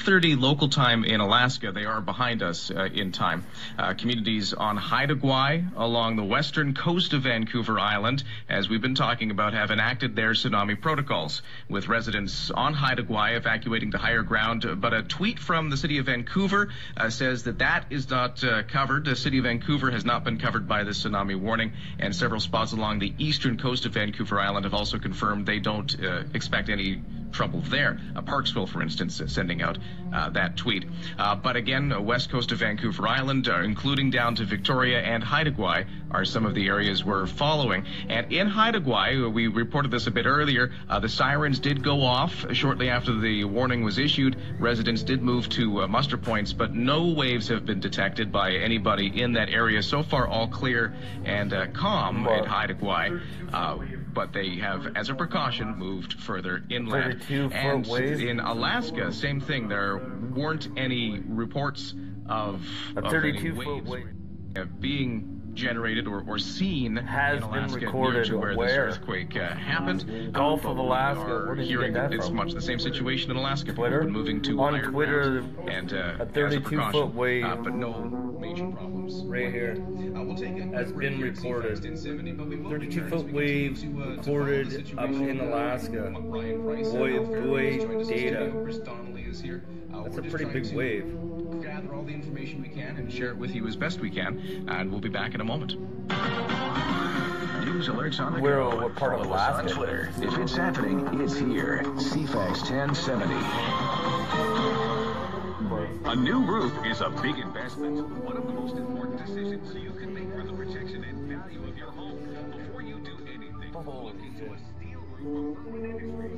1:30 local time in Alaska. They are behind us in time. Communities on Haida Gwaii along the western coast of Vancouver Island, as we've been talking about, have enacted their tsunami protocols, with residents on Haida Gwaii evacuating to higher ground. But a tweet from the city of Vancouver says that is not covered. The city of Vancouver has not been covered by this tsunami warning, and several spots along the eastern coast of Vancouver Island have also confirmed they don't expect any trouble there. Parksville, for instance, sending out that tweet. But again, west coast of Vancouver Island, including down to Victoria and Haida Gwaii, are some of the areas we're following. And in Haida Gwaii, we reported this a bit earlier, the sirens did go off shortly after the warning was issued. Residents did move to muster points, but no waves have been detected by anybody in that area. So far, all clear and calm in Haida Gwaii. But they have, as a precaution, moved further inland. And in Alaska, same thing. There weren't any reports of a 32-foot wave being generated or seen has in Alaska been recorded near to where this earthquake happened. Gulf of Alaska. Where did you get that from? It's much the same situation in Alaska. Twitter? People moving to on higher Twitter, ground, and a 32-foot wave, but no major problems. Right here, we'll take it. has been reported. 32-foot wave recorded up in Alaska. Boy data. That's a pretty big wave. Gather all the information we can and share it with you as best we can, and we'll be back in a moment. News alerts on the We're go. what part of Follow us Alaska? on Twitter. If it's happening, it's here. CFAX 1070. A new roof is a big investment. One of the most important decisions you can make for the protection and value of your home. Before you do anything, look into a steel roof from Berlin Industries.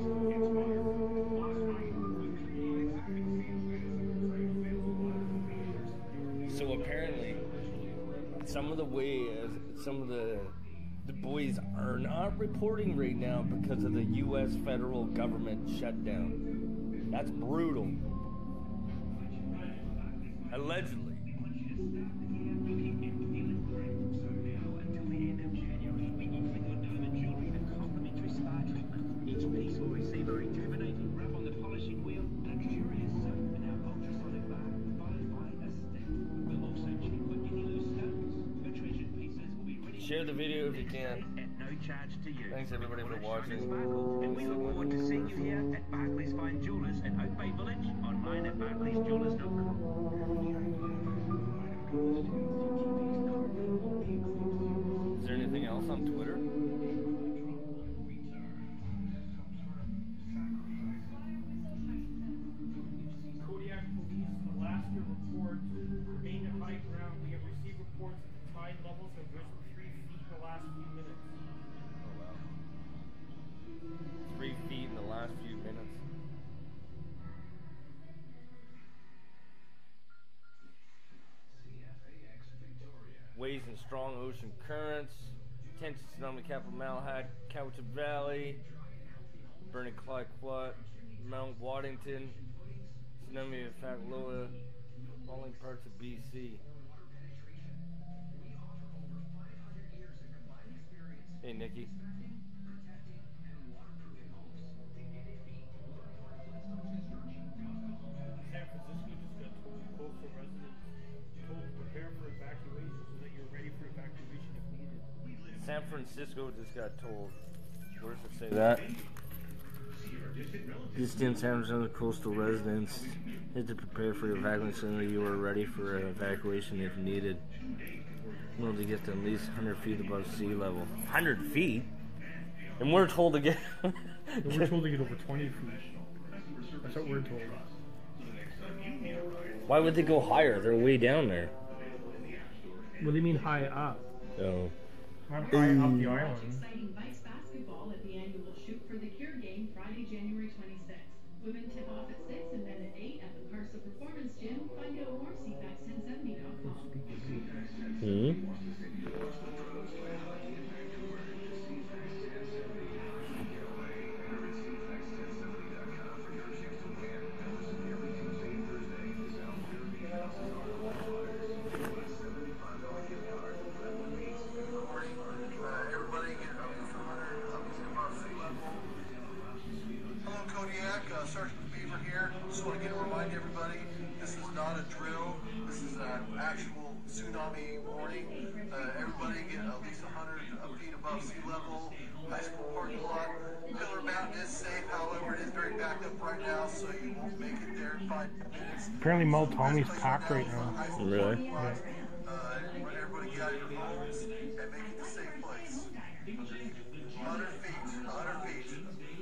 It's modern, So apparently, some of the boys are not reporting right now because of the U.S. federal government shutdown. That's brutal. Allegedly. Share the video if you can. At no charge to you. Thanks everybody for watching. And we look forward to seeing you here at Barclays Fine Jewelers at Oak Bay Village, online at barclaysjewelers.com. Is there anything else on Twitter? Kodiak Police, Alaska report, remain at high ground. We have received reports that the tide levels have risen 3 feet in the last few minutes. Oh wow. 3 feet in the last few minutes. Waves and strong ocean currents. Intense tsunami capital Malahide, Cowichan Valley, burning Clayoquot, Mount Waddington, tsunami of Fakaloa, falling parts of BC. Hey Nikki. San Francisco just got told coastal residents told to prepare for evacuation so that you're ready for evacuation if needed. San Francisco just got told. Where does it say that? Distant San Francisco coastal residents had to prepare for evacuation so that you are ready for evacuation if needed. We'll to get to at least 100 feet above sea level. 100 feet? And we're told to get... We're told to get over 20 feet. That's what we're told. Why would they go higher? They're way down there. What do you mean high up? Oh. Not high up the island. Exciting Vice basketball at the annual Shoot for the Cure game Friday, January 26th. Women tip off at 6 and men at 8 at the Parsa Performance Gym. Find out more, cfax1070.com. Sergeant Beaver here. Just want to remind everybody, this is not a drill. This is an actual tsunami warning. Everybody get at least 100 feet above sea level. High school parking lot. Pillar Mountain is safe, however, it is very backed up right now, so you won't make it there in 5 minutes. Apparently Mel Tommy's packed right now. Really? Yeah. Everybody get out of your homes and make it a safe place. 100 feet, 100 feet.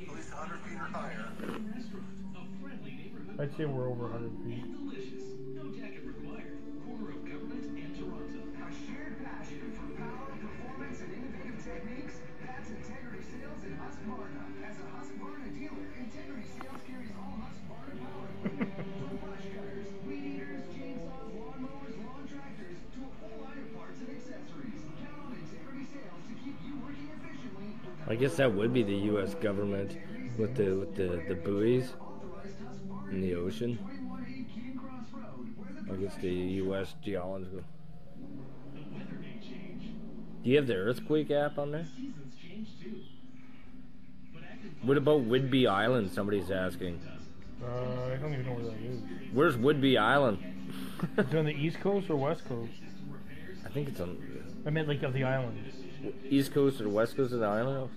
At least 100 feet or higher. I'd say we're over 100 feet. delicious. No jacket required. Corner of government and Toronto. A shared passion for power, performance, and innovative techniques. That's Integrity Sales in Husqvarna. As a Husqvarna dealer, Integrity Sales carries all Husqvarna power equipment. From brush cutters, weed eaters, chainsaws, lawnmowers, lawn tractors, to a whole line of parts and accessories. Count on Integrity Sales to keep you working efficiently. I guess that would be the U.S. government with the buoys in the ocean. I guess the U.S. geological. Do you have the earthquake app on there? What about Whidbey Island? Somebody's asking. I don't even know where that is. Where's Whidbey Island? Is it on the East Coast or West Coast? I think it's on I meant like of the island. East Coast or West Coast of the island.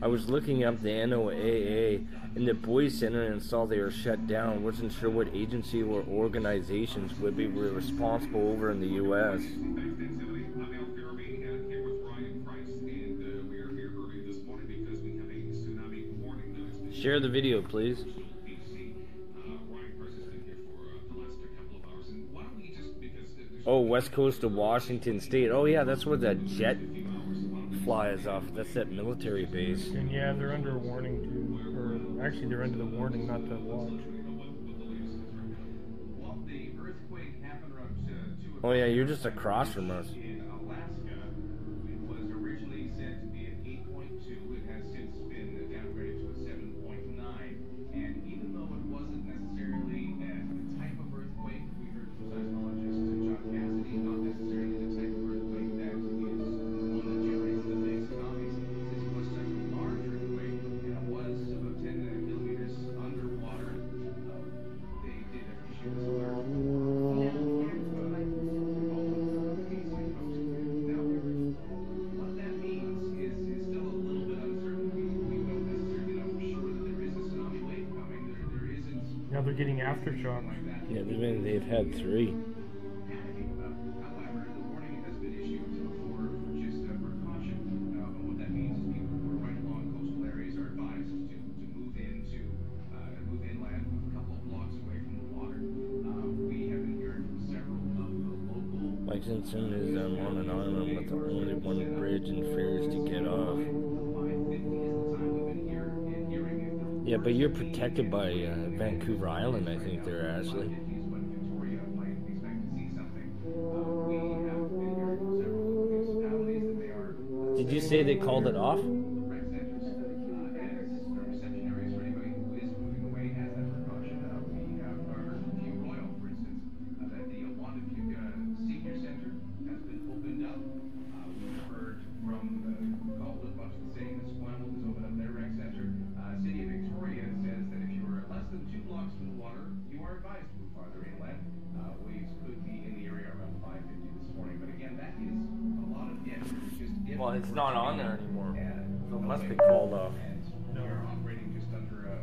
I was looking up the NOAA and the Boys Center and saw they were shut down. Wasn't sure what agency or organizations would be responsible over in the U.S. Share the video, please. Oh, west coast of Washington State. Oh yeah, that's where that jet flies off. That's that military base. And yeah, they're under a warning too. Or actually, they're under the warning, not the watch. Oh yeah, you're just across from us. In Alaska, it was originally said to be an 8.2. It has since been downgraded to a 7.9. And even though it wasn't necessarily the type of earthquake we heard from seismologist John Cassidy, not necessarily the type of earthquake that is one that generates the big tsunamis, since it was such a large earthquake and it was about 10 kilometers underwater, they did issue this alert. Now they're getting aftershocks. Yeah, they've had 3. However, the warning has been issued for just precaution. And what that means is people who are right along coastal areas are advised to move inland, move a couple of blocks away from the water. We have been hearing from several of the local. Lexington is on an island with only one bridge and ferries to get off. Yeah, but you're protected by Vancouver Island, I think, there, Ashley. Did you say they called it off? Well, it's not on there anymore. So it must be called off. No, we're operating just under a...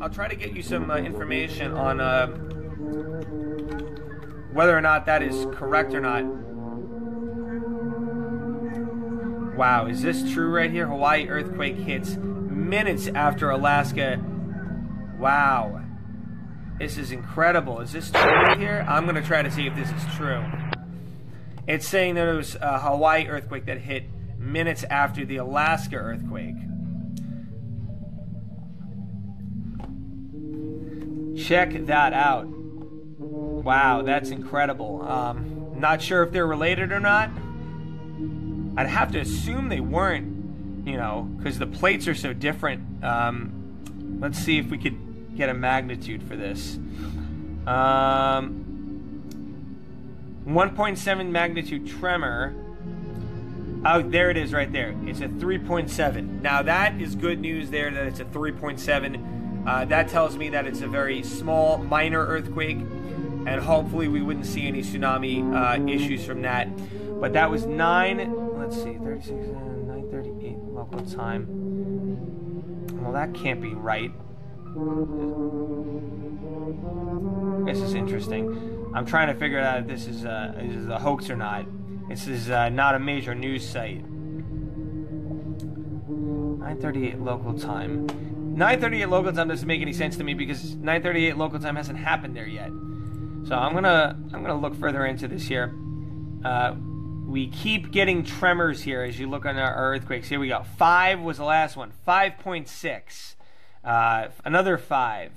I'll try to get you some information on whether or not that is correct or not. Wow, is this true right here? Hawaii earthquake hits minutes after Alaska. Wow. This is incredible. Is this true right here? I'm going to try to see if this is true. It's saying that it was a Hawaii earthquake that hit minutes after the Alaska earthquake. Check that out. Wow, that's incredible. Not sure if they're related or not. I'd have to assume they weren't, you know, because the plates are so different. Let's see if we could get a magnitude for this. 1.7 magnitude tremor. Oh, there it is right there. It's a 3.7. Now that is good news there that it's a 3.7. That tells me that it's a very small, minor earthquake, and hopefully we wouldn't see any tsunami issues from that. But that was 9:38 local time. Well, that can't be right. This is interesting. I'm trying to figure out if this is a hoax or not. This is not a major news site. 9:38 local time. 9:38 local time doesn't make any sense to me because 9:38 local time hasn't happened there yet. So I'm gonna look further into this here. We keep getting tremors here as you look on our earthquakes. Here we go. 5 was the last one. 5.6. Another 5.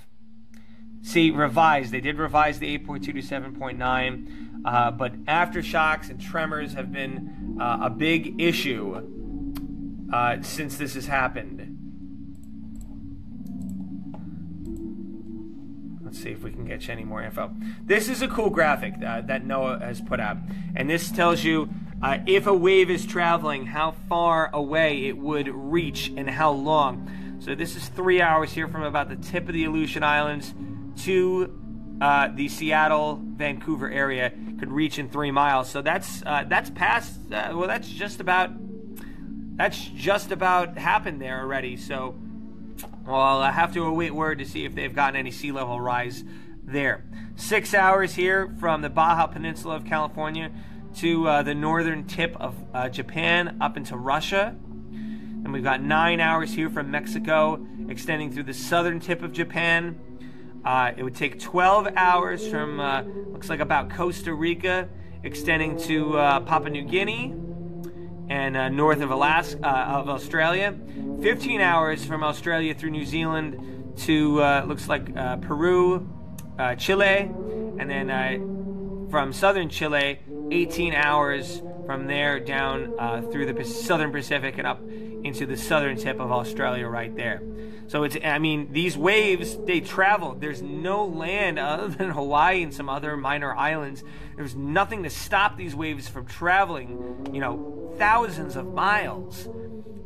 See, revised. They did revise the 8.2 to 7.9. But aftershocks and tremors have been a big issue since this has happened. Let's see if we can get you any more info. This is a cool graphic that NOAA has put out. And this tells you if a wave is traveling, how far away it would reach and how long. So this is 3 hours here from about the tip of the Aleutian Islands to the Seattle, Vancouver area. Could reach in 3 miles. So that's past. Well, that's just about happened there already. So, well, I'll have to await word to see if they've gotten any sea level rise there. 6 hours here from the Baja Peninsula of California to the northern tip of Japan up into Russia. And we've got 9 hours here from Mexico, extending through the southern tip of Japan. It would take 12 hours from, looks like about Costa Rica, extending to Papua New Guinea and north of Australia. 15 hours from Australia through New Zealand to, looks like Peru, Chile, and then from southern Chile, 18 hours from there down through the southern Pacific and up into the southern tip of Australia right there. So it's, I mean, these waves, they travel. There's no land other than Hawaii and some other minor islands. There's nothing to stop these waves from traveling, you know, thousands of miles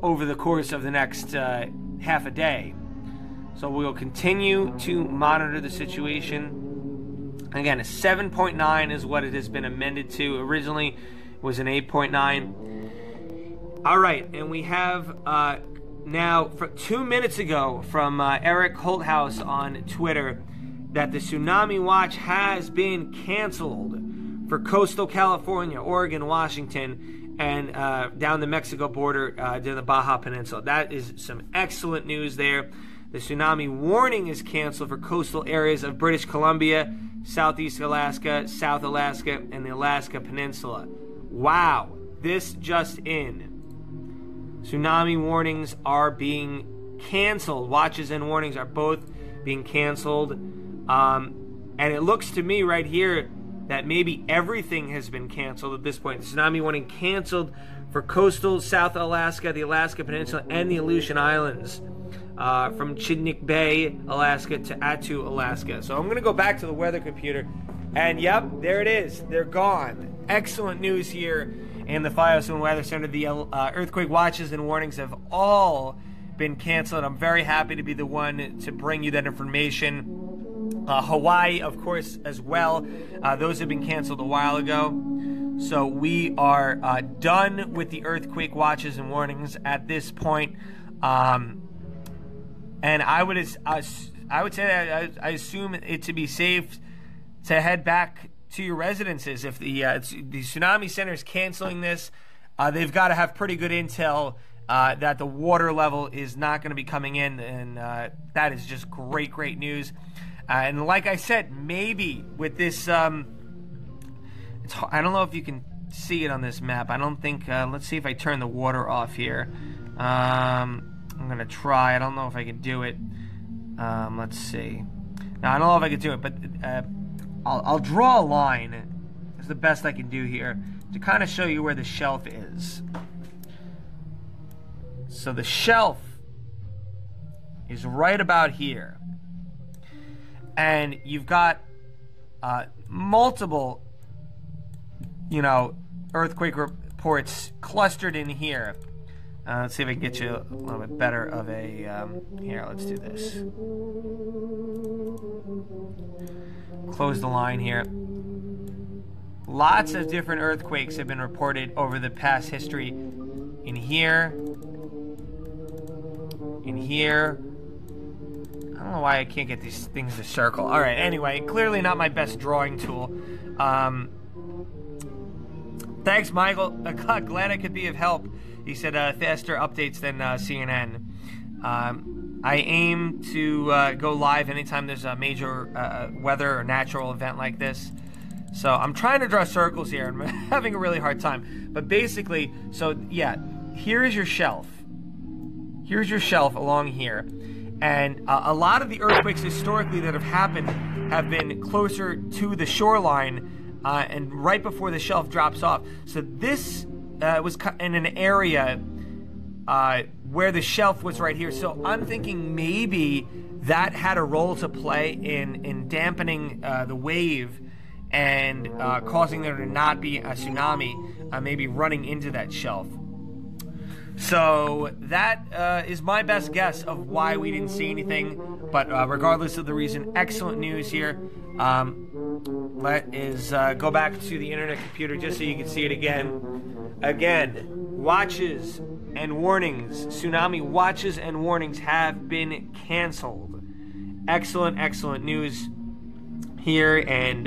over the course of the next half a day. So we'll continue to monitor the situation. Again, a 7.9 is what it has been amended to. Originally, it was an 8.9. All right, and we have now, 2 minutes ago, from Eric Holthouse on Twitter, that the Tsunami Watch has been canceled for coastal California, Oregon, Washington, and down the Mexico border to the Baja Peninsula. That is some excellent news there. The tsunami warning is canceled for coastal areas of British Columbia, Southeast Alaska, South Alaska, and the Alaska Peninsula. Wow, this just in. Tsunami warnings are being canceled. Watches and warnings are both being canceled. And it looks to me right here that maybe everything has been canceled at this point. The tsunami warning canceled for coastal South Alaska, the Alaska Peninsula, and the Aleutian Islands. From Chidnik Bay, Alaska to Attu, Alaska. So I'm going to go back to the weather computer. And yep, there it is. They're gone. Excellent news here in the Firestone Weather Center. The earthquake watches and warnings have all been canceled. I'm very happy to be the one to bring you that information. Hawaii, of course, as well. Those have been canceled a while ago. So we are done with the earthquake watches and warnings at this point. And I would say I assume it to be safe to head back to your residences. If the Tsunami Center is canceling this, they've got to have pretty good intel that the water level is not going to be coming in, and that is just great news. And like I said, maybe with this, I don't know if you can see it on this map. I don't think. Let's see if I turn the water off here. I'm gonna try. I don't know if I can do it. Let's see. Now I don't know if I can do it, but I'll draw a line. It's the best I can do here to kind of show you where the shelf is. So the shelf is right about here, and you've got multiple, earthquake reports clustered in here. Let's see if I can get you a little bit better of a, here, let's do this. Close the line here. Lots of different earthquakes have been reported over the past history. In here. I don't know why I can't get these things to circle. All right, anyway, clearly not my best drawing tool. Thanks, Michael. Glad I could be of help. He said faster updates than CNN. I aim to go live anytime there's a major weather or natural event like this. So I'm trying to draw circles here. I'm having a really hard time. But basically, so yeah, here's your shelf. Here's your shelf along here. And a lot of the earthquakes historically that have happened have been closer to the shoreline and right before the shelf drops off. So this was in an area where the shelf was right here. So I'm thinking maybe that had a role to play in dampening the wave and causing there to not be a tsunami, maybe running into that shelf. So that is my best guess of why we didn't see anything. But regardless of the reason, excellent news here. Let is go back to the internet computer just so you can see it again. Again, watches and warnings, tsunami watches and warnings have been canceled. Excellent, excellent news here, and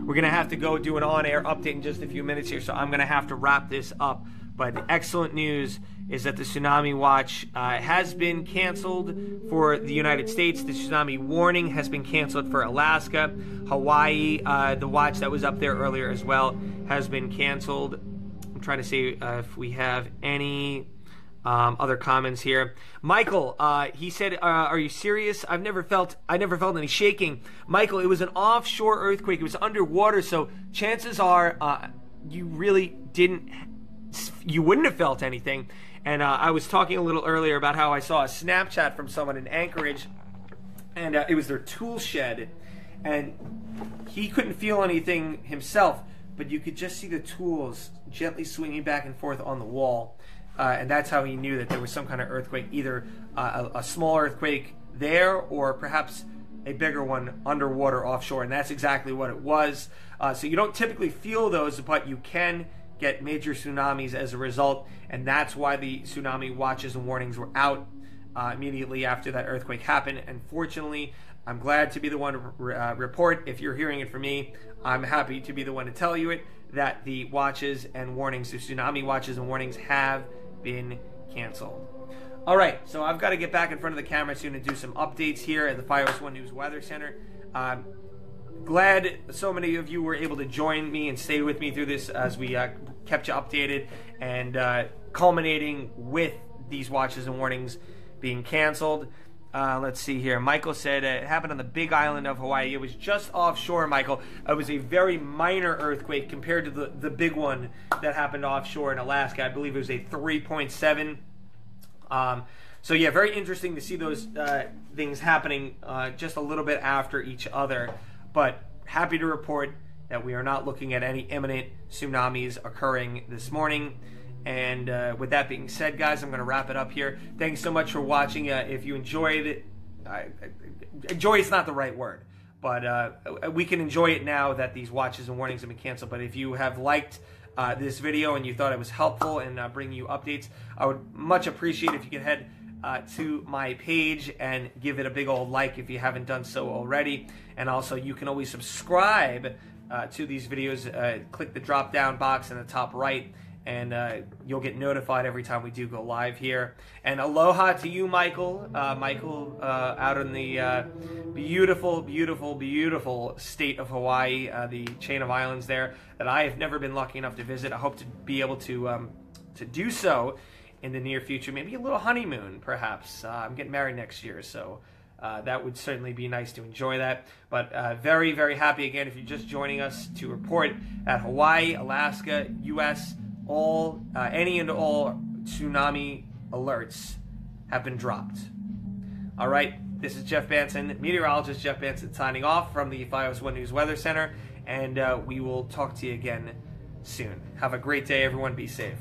we're going to have to go do an on-air update in just a few minutes here, so I'm going to have to wrap this up. But the excellent news is that the tsunami watch has been canceled for the United States. The tsunami warning has been canceled for Alaska. Hawaii, the watch that was up there earlier as well, has been canceled. I'm trying to see if we have any other comments here. Michael, he said, "Are you serious? I never felt any shaking." Michael, it was an offshore earthquake. It was underwater, so chances are you really you wouldn't have felt anything. And I was talking a little earlier about how I saw a Snapchat from someone in Anchorage, and it was their tool shed, and he couldn't feel anything himself, but you could just see the tools gently swinging back and forth on the wall. And that's how he knew that there was some kind of earthquake, either a small earthquake there or perhaps a bigger one underwater offshore. And that's exactly what it was. So you don't typically feel those, but you can get major tsunamis as a result. And that's why the tsunami watches and warnings were out immediately after that earthquake happened. And fortunately, I'm glad to be the one to report. If you're hearing it from me, I'm happy to be the one to tell you it, that the watches and warnings, the tsunami watches and warnings have been canceled. All right, so I've got to get back in front of the camera soon and do some updates here at the Fios One News Weather Center. Glad so many of you were able to join me and stay with me through this as we kept you updated, and culminating with these watches and warnings being canceled. Let's see here. Michael said it happened on the big island of Hawaii. It was just offshore, Michael. It was a very minor earthquake compared to the big one that happened offshore in Alaska. I believe it was a 3.7. So yeah, very interesting to see those things happening just a little bit after each other. But happy to report that we are not looking at any imminent tsunamis occurring this morning. And with that being said, guys, I'm going to wrap it up here. Thanks so much for watching. If you enjoyed it, enjoy is not the right word, but we can enjoy it now that these watches and warnings have been canceled. But if you have liked this video and you thought it was helpful in bringing you updates, I would much appreciate if you could head to my page and give it a big old like if you haven't done so already. And also, you can always subscribe to these videos. Click the drop down box in the top right, and you'll get notified every time we do go live here. And aloha to you, Michael. Michael, out in the beautiful, beautiful, beautiful state of Hawaii, the chain of islands there that I have never been lucky enough to visit. I hope to be able to do so in the near future. Maybe a little honeymoon, perhaps. I'm getting married next year, so that would certainly be nice to enjoy that. But very, very happy again if you're just joining us to report at Hawaii, Alaska, U.S., any and all tsunami alerts have been dropped. All right, this is Jeff Banson, meteorologist Jeff Banson, signing off from the Fios One News Weather Center, and we will talk to you again soon. Have a great day, everyone. Be safe.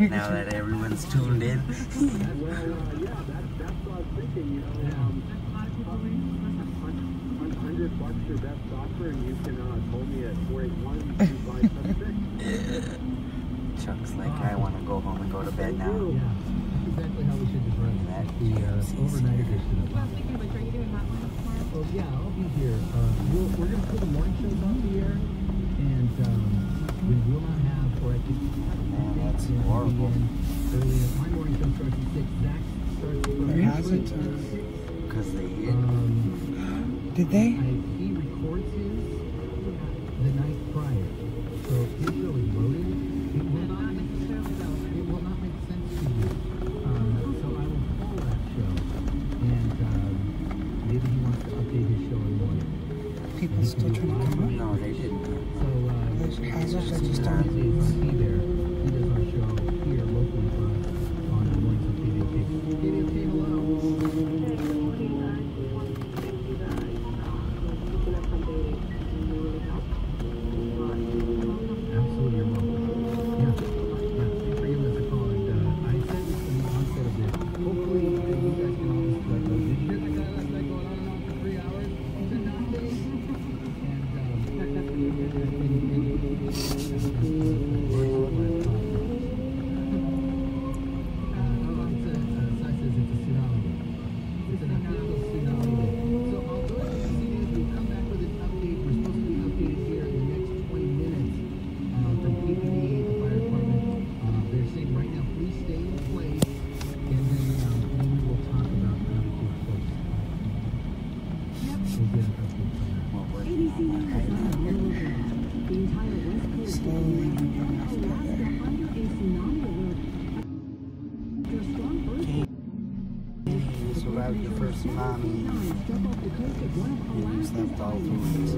Now that everyone's tuned in. $100 your best offer, and you can call me at 481-2576. Chuck's like, I want to go home and go to bed now. Yeah, exactly how we should just run that. The overnight edition of Well, speaking of which, are you doing that one tomorrow? Oh yeah, I'll be here. We're going to put the morning shows off the air, and we will not have, or I think, Man, that's horrible. earlier. My morning show starts at 6. Zach starts from Or has it? Because they hit. Did they? He records his the night prior, so his show is loaded. It will not make sense to you. So I will pull that show, and maybe he wants to update his show in the morning. People still trying to come up? No, they didn't. So Those hazards are just on. he there. He does our show here locally for us on the mornings of KDOK. KDOK, hello. Absolutely, you're welcome. Yeah, thanks for giving us a call. And I said this from the onset of this. Hopefully, you guys can all just like, did you hear that guy last night going on and on for 3 hours? He's a Nazi. Survived the first tsunami. You slept all through this.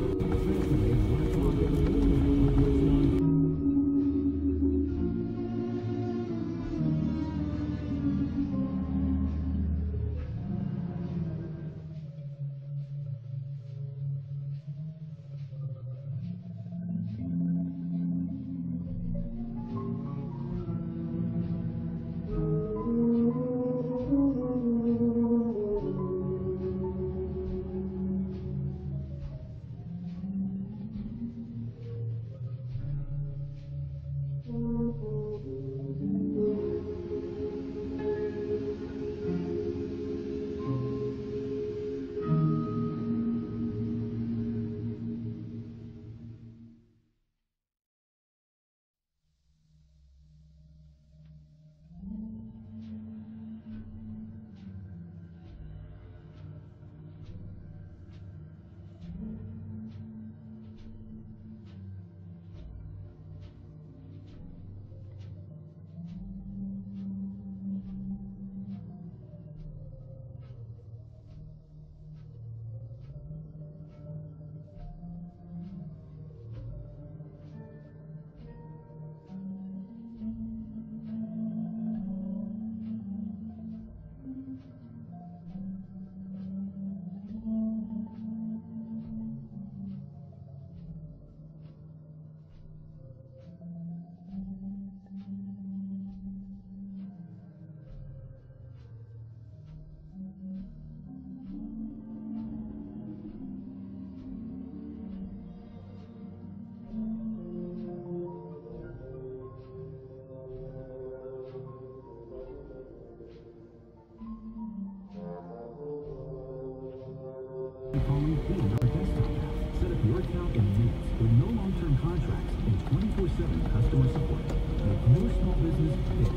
Calling in our desktop app. Set up your account in minutes with no long-term contracts and 24/7 customer support. Make your small business big.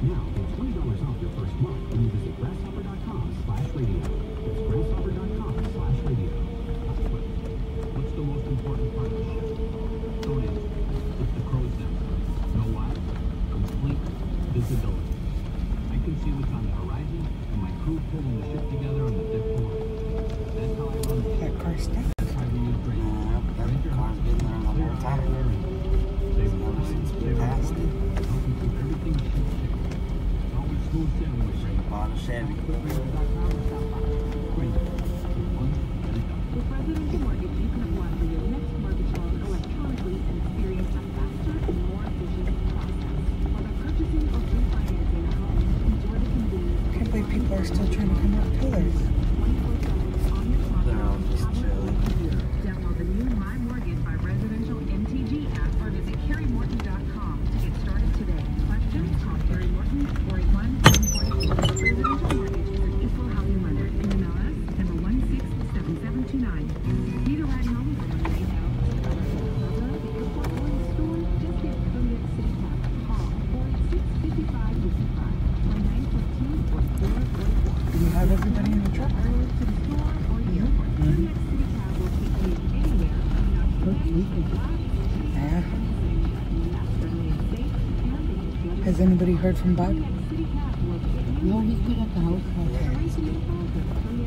Now get $20 off your first month when you visit grasshopper.com/radio. That's grasshopper.com/radio. What's the most important part of the ship? Don't it? It's the crow's nest. Know why? Complete visibility. I can see what's on the horizon and my crew pulling the ship together on the deck below. That's how I run the That car stuck. That's how we use brains. That car's been there the whole time. Ever since we passed it. Bought a Chevy. With residential mortgage, you can apply for your next mortgage loan electronically Yeah. Has anybody heard from Bob? No, he's good at the house. Okay.